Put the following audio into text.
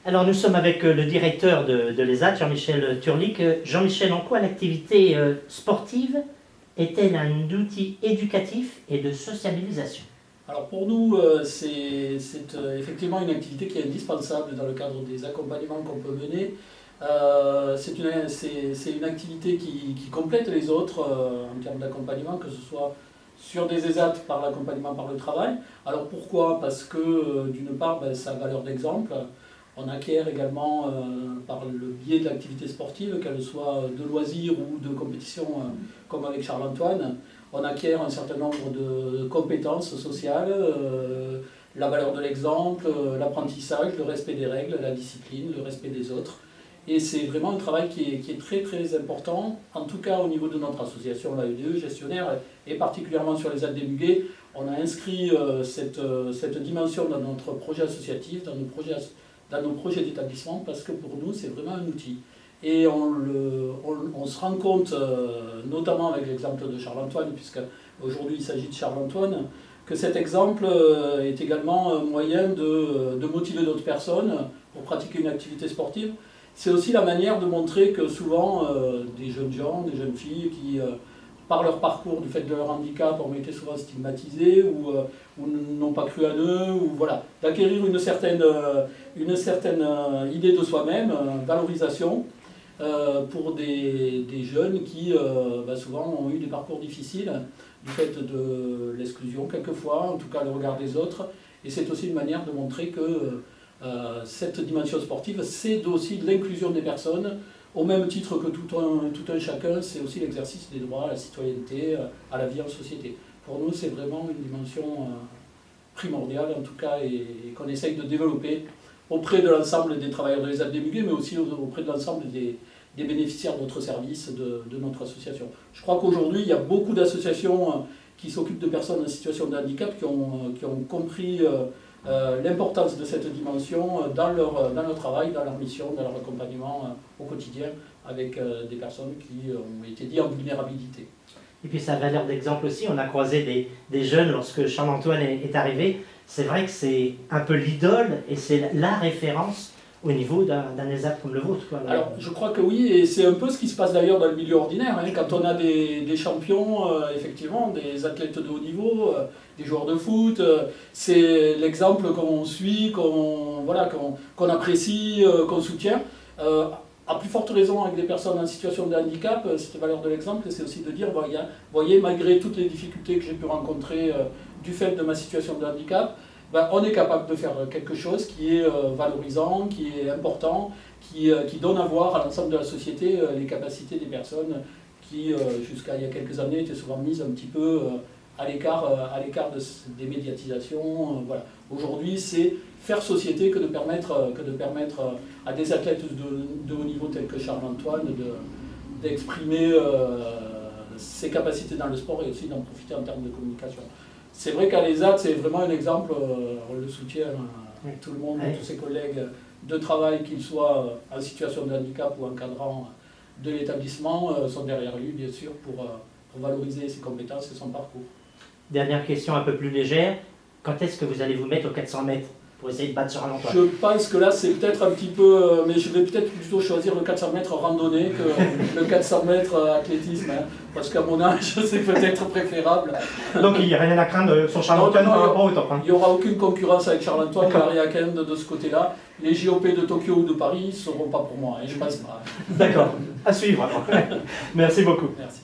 Alors nous sommes avec le directeur de l'ESAT, Jean-Michel Turlic. Jean-Michel, en quoi l'activité sportive est-elle un outil éducatif et de sociabilisation? Alors pour nous, c'est effectivement une activité qui est indispensable dans le cadre des accompagnements qu'on peut mener. C'est une activité qui complète les autres en termes d'accompagnement, que ce soit sur des ESAT par l'accompagnement par le travail. Alors pourquoi? Parce que d'une part, ça a valeur d'exemple. On acquiert également par le biais de l'activité sportive, qu'elle soit de loisirs ou de compétition comme avec Charles-Antoine, on acquiert un certain nombre de compétences sociales, la valeur de l'exemple, l'apprentissage, le respect des règles, la discipline, le respect des autres. Et c'est vraiment un travail qui est très très important, en tout cas au niveau de notre association, l'AEDE, gestionnaire, et particulièrement sur les AD Muguet. On a inscrit cette dimension dans notre projet associatif, dans nos projets d'établissement, parce que pour nous c'est vraiment un outil. Et on se rend compte, notamment avec l'exemple de Charles-Antoine, puisque aujourd'hui il s'agit de Charles-Antoine, que cet exemple est également un moyen de motiver d'autres personnes pour pratiquer une activité sportive. C'est aussi la manière de montrer que souvent des jeunes gens, des jeunes filles qui, par leur parcours, du fait de leur handicap, ont été souvent stigmatisés ou n'ont pas cru à eux, ou voilà, d'acquérir une certaine idée de soi-même, valorisation, pour des jeunes qui souvent ont eu des parcours difficiles du fait de l'exclusion quelquefois, en tout cas le regard des autres. Et c'est aussi une manière de montrer que cette dimension sportive, c'est aussi de l'inclusion des personnes, au même titre que tout un chacun, c'est aussi l'exercice des droits à la citoyenneté, à la vie en société. Pour nous, c'est vraiment une dimension primordiale, en tout cas, et qu'on essaye de développer auprès de l'ensemble des travailleurs de l'ESAT des Muguet, mais aussi auprès de l'ensemble des bénéficiaires de notre service, de notre association. Je crois qu'aujourd'hui, il y a beaucoup d'associations qui s'occupent de personnes en situation de handicap qui ont compris l'importance de cette dimension dans leur travail, dans leur mission, dans leur accompagnement au quotidien avec des personnes qui ont été dites en vulnérabilité. Et puis ça a valeur d'exemple aussi, on a croisé des jeunes lorsque Charles-Antoine est arrivé. C'est vrai que c'est un peu l'idole et c'est la référence au niveau d'un ESAT comme le vôtre, quoi. Alors, je crois que oui, et c'est un peu ce qui se passe d'ailleurs dans le milieu ordinaire. Quand on a des champions, effectivement, des athlètes de haut niveau, des joueurs de foot, c'est l'exemple qu'on suit, qu'on apprécie, qu'on soutient. À plus forte raison avec des personnes en situation de handicap, cette valeur de l'exemple, c'est aussi de dire, voyez, malgré toutes les difficultés que j'ai pu rencontrer du fait de ma situation de handicap, on est capable de faire quelque chose qui est valorisant, qui est important, qui donne à voir à l'ensemble de la société les capacités des personnes qui, jusqu'à il y a quelques années, étaient souvent mises un petit peu à l'écart des médiatisations. Voilà. Aujourd'hui, c'est faire société que de permettre à des athlètes de haut niveau tels que Charles-Antoine d'exprimer ses capacités dans le sport et aussi d'en profiter en termes de communication. C'est vrai qu'à l'ESAT, c'est vraiment un exemple, on le soutient, tout le monde, tous ses collègues de travail, qu'ils soient en situation de handicap ou encadrant de l'établissement, sont derrière lui, bien sûr, pour valoriser ses compétences et son parcours. Dernière question un peu plus légère, quand est-ce que vous allez vous mettre aux 400 mètres pour essayer de battre Charles-Antoine? Je pense que là, c'est peut-être un petit peu, mais je vais peut-être plutôt choisir le 400 mètres randonnée que le 400 mètres athlétisme, parce qu'à mon âge, c'est peut-être préférable. Donc il n'y a rien à craindre sur Charles-Antoine par rapport au top. Il n'y aura aucune concurrence avec Charles-Antoine, Maria Kend de ce côté-là. Les JOP de Tokyo ou de Paris ne seront pas pour moi, je ne pense pas. D'accord, à suivre alors. Merci beaucoup. Merci.